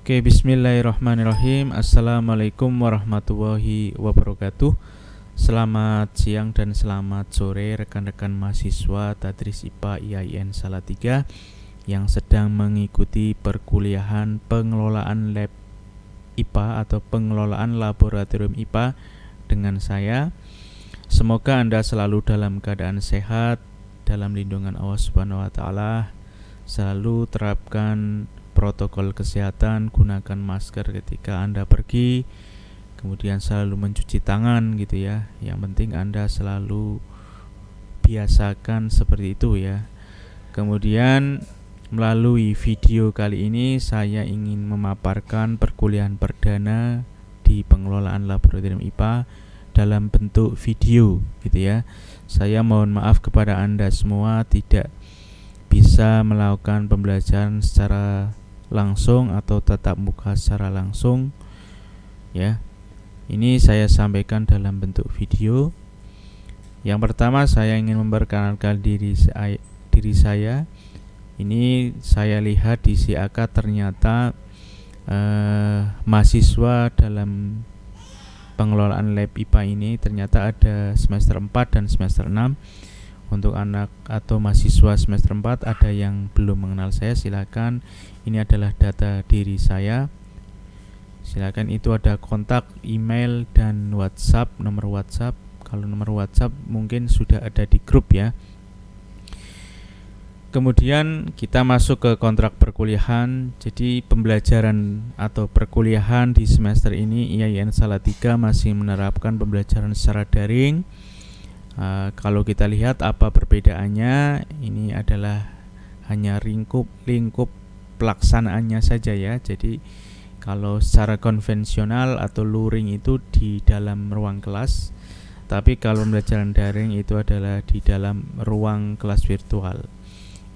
Oke, bismillahirrahmanirrahim. Assalamualaikum warahmatullahi wabarakatuh. Selamat siang dan selamat sore rekan-rekan mahasiswa Tadris IPA IAIN Salatiga yang sedang mengikuti perkuliahan pengelolaan lab IPA atau pengelolaan laboratorium IPA dengan saya. Semoga Anda selalu dalam keadaan sehat, dalam lindungan Allah Subhanahu wa taala. Selalu terapkan protokol kesehatan, gunakan masker ketika Anda pergi, kemudian selalu mencuci tangan gitu ya. Yang penting Anda selalu biasakan seperti itu ya. Kemudian melalui video kali ini saya ingin memaparkan perkuliahan perdana di pengelolaan laboratorium IPA dalam bentuk video gitu ya. Saya mohon maaf kepada Anda semua tidak bisa melakukan pembelajaran secara langsung atau tatap muka secara langsung ya. Ini saya sampaikan dalam bentuk video. Yang pertama saya ingin memperkenalkan diri saya. Ini saya lihat di CAK ternyata mahasiswa dalam pengelolaan lab IPA ini ternyata ada semester 4 dan semester 6. Untuk anak atau mahasiswa semester 4 ada yang belum mengenal saya, silakan. Ini adalah data diri saya. Silakan, itu ada kontak, email dan WhatsApp, nomor WhatsApp. Kalau nomor WhatsApp mungkin sudah ada di grup ya. Kemudian kita masuk ke kontrak perkuliahan. Jadi pembelajaran atau perkuliahan di semester ini IAIN Salatiga masih menerapkan pembelajaran secara daring. Kalau kita lihat apa perbedaannya, ini adalah hanya lingkup pelaksanaannya saja ya. Jadi kalau secara konvensional atau luring itu di dalam ruang kelas, tapi kalau pembelajaran daring itu adalah di dalam ruang kelas virtual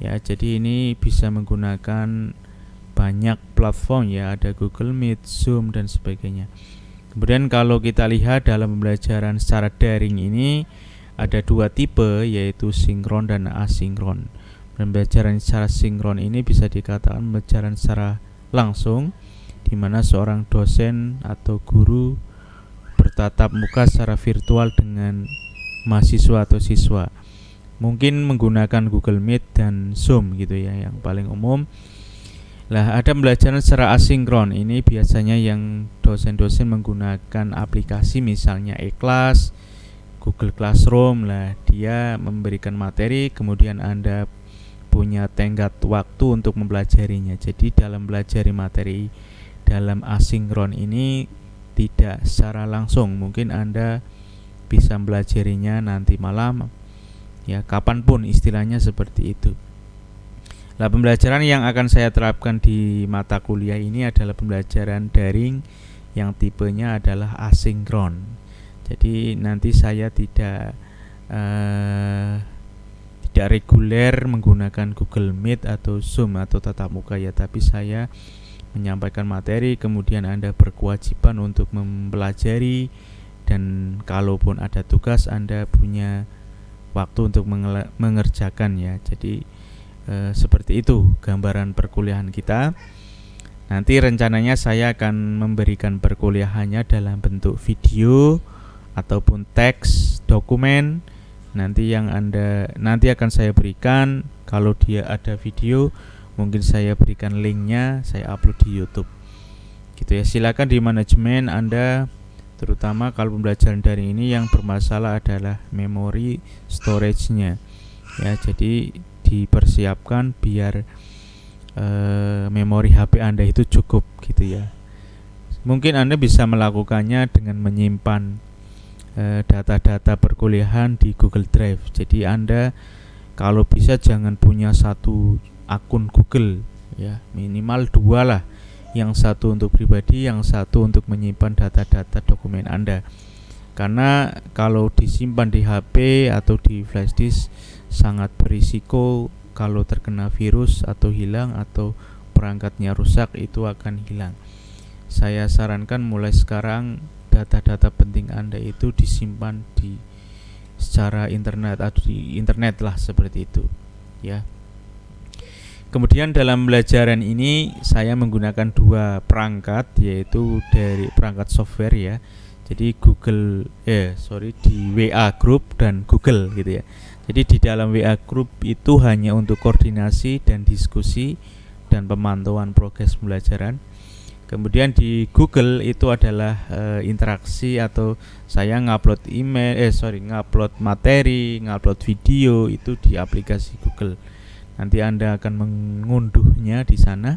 ya. Jadi ini bisa menggunakan banyak platform ya, ada Google Meet, Zoom dan sebagainya. Kemudian kalau kita lihat dalam pembelajaran secara daring ini ada dua tipe, yaitu sinkron dan asinkron. Pembelajaran secara sinkron ini bisa dikatakan pembelajaran secara langsung, di mana seorang dosen atau guru bertatap muka secara virtual dengan mahasiswa atau siswa. Mungkin menggunakan Google Meet dan Zoom gitu ya, yang paling umum. Lah, ada pembelajaran secara asinkron. Ini biasanya yang dosen-dosen menggunakan aplikasi misalnya e-class, Google Classroom lah, dia memberikan materi, kemudian Anda punya tenggat waktu untuk mempelajarinya. Jadi dalam pelajari materi dalam asinkron ini tidak secara langsung, mungkin Anda bisa mempelajarinya nanti malam ya, kapanpun, istilahnya seperti itu. Nah, pembelajaran yang akan saya terapkan di mata kuliah ini adalah pembelajaran daring yang tipenya adalah asinkron. Jadi nanti saya tidak reguler menggunakan Google Meet atau Zoom atau tatap muka ya, tapi saya menyampaikan materi, kemudian Anda berkewajiban untuk mempelajari, dan kalaupun ada tugas Anda punya waktu untuk mengerjakan ya. Jadi seperti itu gambaran perkuliahan kita. Nanti rencananya saya akan memberikan perkuliahannya dalam bentuk video ataupun teks dokumen. Nanti akan saya berikan. Kalau dia ada video, mungkin saya berikan linknya, saya upload di YouTube gitu ya. Silakan di manajemen Anda, terutama kalau pembelajaran daring ini yang bermasalah adalah memori storage-nya ya. Jadi dipersiapkan biar memori HP Anda itu cukup gitu ya. Mungkin Anda bisa melakukannya dengan menyimpan data-data perkuliahan di Google Drive. Jadi Anda kalau bisa jangan punya satu akun Google ya, minimal 2 lah. Yang satu untuk pribadi, yang satu untuk menyimpan data-data dokumen Anda. Karena kalau disimpan di HP atau di flash disk sangat berisiko kalau terkena virus atau hilang atau perangkatnya rusak, itu akan hilang. Saya sarankan mulai sekarang data-data penting Anda itu disimpan secara internet atau di internet lah, seperti itu ya. Kemudian dalam pembelajaran ini saya menggunakan dua perangkat, yaitu dari perangkat software ya. Jadi di WA Group dan Google gitu ya. Jadi di dalam WA Group itu hanya untuk koordinasi dan diskusi dan pemantauan progres pembelajaran. Kemudian di Google itu adalah interaksi, atau saya ngupload ngupload materi, ngupload video itu di aplikasi Google. Nanti Anda akan mengunduhnya di sana.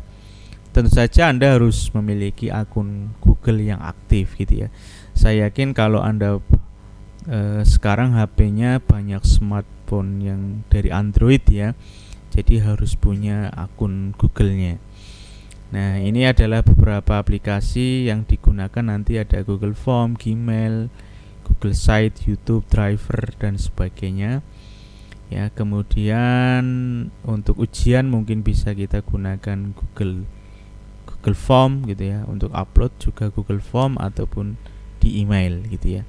Tentu saja Anda harus memiliki akun Google yang aktif gitu ya. Saya yakin kalau Anda sekarang HP-nya banyak smartphone yang dari Android ya, jadi harus punya akun Google-nya. Nah, ini adalah beberapa aplikasi yang digunakan. Nanti ada Google Form, Gmail, Google Site, YouTube, Driver, dan sebagainya. Ya, kemudian untuk ujian mungkin bisa kita gunakan Google Form gitu ya. Untuk upload juga Google Form ataupun di email gitu ya.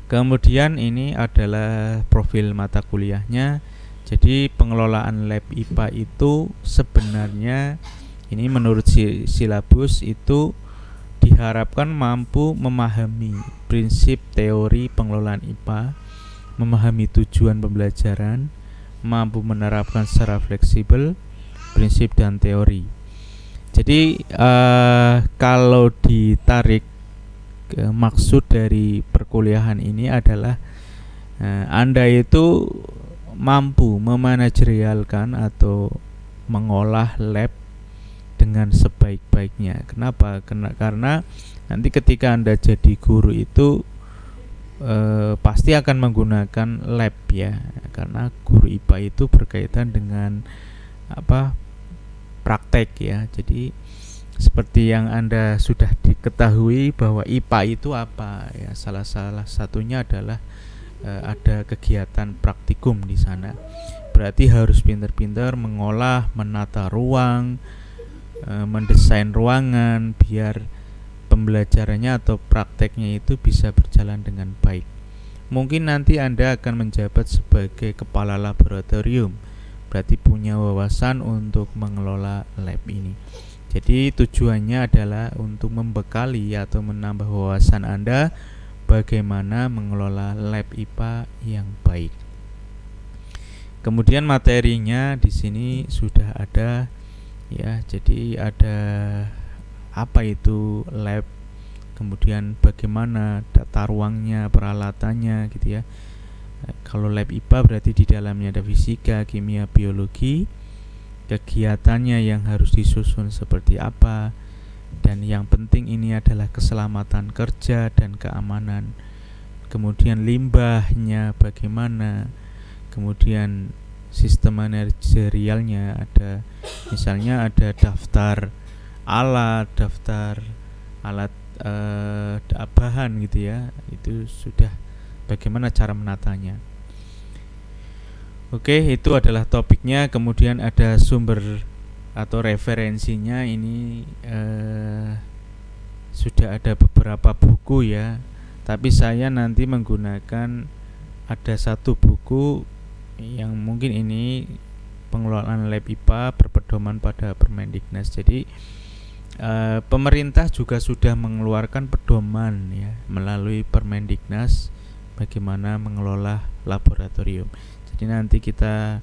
Kemudian ini adalah profil mata kuliahnya. Jadi pengelolaan lab IPA itu sebenarnya ini menurut silabus itu diharapkan mampu memahami prinsip teori pengelolaan IPA, memahami tujuan pembelajaran, mampu menerapkan secara fleksibel prinsip dan teori. Jadi kalau ditarik maksud dari perkuliahan ini adalah Anda itu mampu memanajerialkan atau mengolah lab dengan sebaik-baiknya. Kenapa? Karena nanti ketika Anda jadi guru itu pasti akan menggunakan lab ya, karena guru IPA itu berkaitan dengan praktek ya. Jadi seperti yang Anda sudah diketahui bahwa IPA itu apa ya, salah satunya adalah ada kegiatan praktikum di sana. Berarti harus pintar-pintar mengolah, menata ruang, mendesain ruangan biar pembelajarannya atau prakteknya itu bisa berjalan dengan baik. Mungkin nanti Anda akan menjabat sebagai kepala laboratorium, berarti punya wawasan untuk mengelola lab ini. Jadi tujuannya adalah untuk membekali atau menambah wawasan Anda bagaimana mengelola lab IPA yang baik. Kemudian materinya di sini sudah ada ya, jadi ada apa itu lab, kemudian bagaimana tata ruangnya, peralatannya gitu ya. Kalau lab IPA berarti di dalamnya ada fisika, kimia, biologi, kegiatannya yang harus disusun seperti apa, dan yang penting ini adalah keselamatan kerja dan keamanan. Kemudian limbahnya bagaimana, kemudian sistem manajerialnya ada, misalnya ada daftar alat bahan gitu ya, itu sudah bagaimana cara menatanya. Oke, itu adalah topiknya. Kemudian ada sumber atau referensinya, ini sudah ada beberapa buku ya, tapi saya nanti menggunakan ada satu buku yang mungkin ini pengelolaan lab IPA berpedoman pada Permendiknas. Jadi pemerintah juga sudah mengeluarkan pedoman ya melalui Permendiknas bagaimana mengelola laboratorium. Jadi nanti kita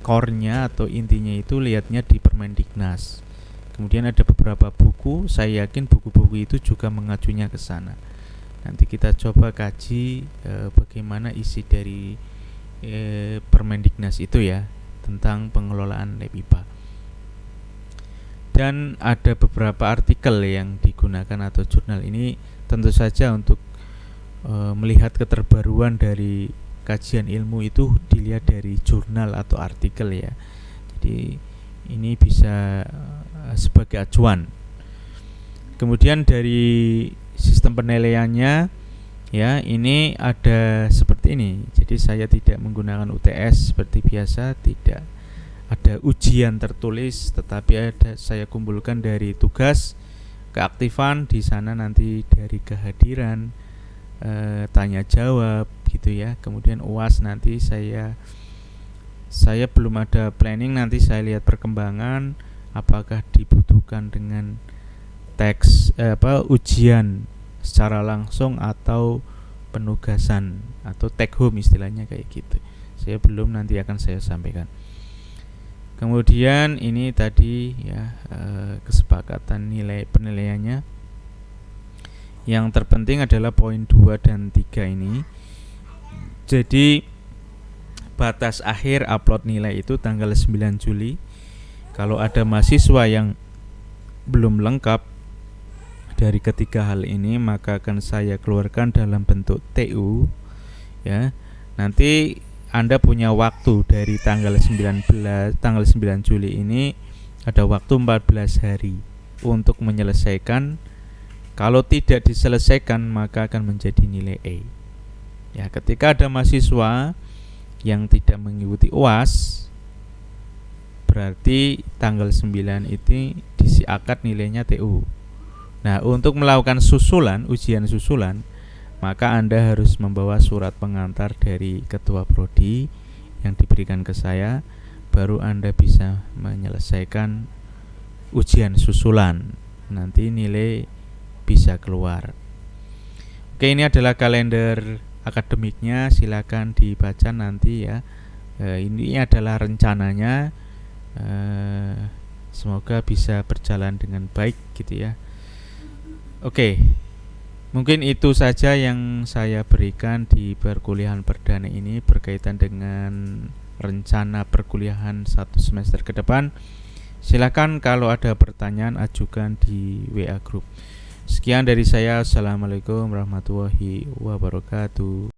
core-nya atau intinya itu lihatnya di Permendiknas. Kemudian ada beberapa buku, saya yakin buku-buku itu juga mengacunya ke sana. Nanti kita coba kaji bagaimana isi dari Permendiknas itu ya, tentang pengelolaan lab IPA. Dan ada beberapa artikel yang digunakan atau jurnal ini tentu saja untuk melihat keterbaruan dari kajian ilmu itu dilihat dari jurnal atau artikel ya. Jadi ini bisa sebagai acuan. Kemudian dari sistem penilaiannya ya, ini ada seperti ini. Jadi saya tidak menggunakan UTS seperti biasa, tidak ada ujian tertulis, tetapi saya kumpulkan dari tugas, keaktifan di sana, nanti dari kehadiran, tanya jawab gitu ya. Kemudian UAS nanti saya Saya belum ada planning, nanti saya lihat perkembangan apakah dibutuhkan dengan teks ujian secara langsung atau penugasan atau take home istilahnya kayak gitu. Saya belum, nanti akan saya sampaikan. Kemudian ini tadi ya kesepakatan nilai penilaiannya. Yang terpenting adalah poin 2 dan 3 ini. Jadi batas akhir upload nilai itu tanggal 9 Juli. Kalau ada mahasiswa yang belum lengkap dari ketiga hal ini, maka akan saya keluarkan dalam bentuk TU ya. Nanti Anda punya waktu dari tanggal 9 Juli ini, ada waktu 14 hari untuk menyelesaikan. Kalau tidak diselesaikan maka akan menjadi nilai E. Ya, ketika ada mahasiswa yang tidak mengikuti UAS, berarti tanggal 9 itu disiakat nilainya TU. Nah, untuk melakukan ujian susulan, maka Anda harus membawa surat pengantar dari ketua prodi yang diberikan ke saya, baru Anda bisa menyelesaikan ujian susulan. Nanti nilai bisa keluar. Oke, ini adalah kalender akademiknya, silakan dibaca nanti ya. Ini adalah rencananya. Semoga bisa berjalan dengan baik gitu ya. Oke, mungkin itu saja yang saya berikan di perkuliahan perdana ini berkaitan dengan rencana perkuliahan 1 semester ke depan. Silakan kalau ada pertanyaan ajukan di WA Group. Sekian dari saya. Assalamualaikum warahmatullahi wabarakatuh.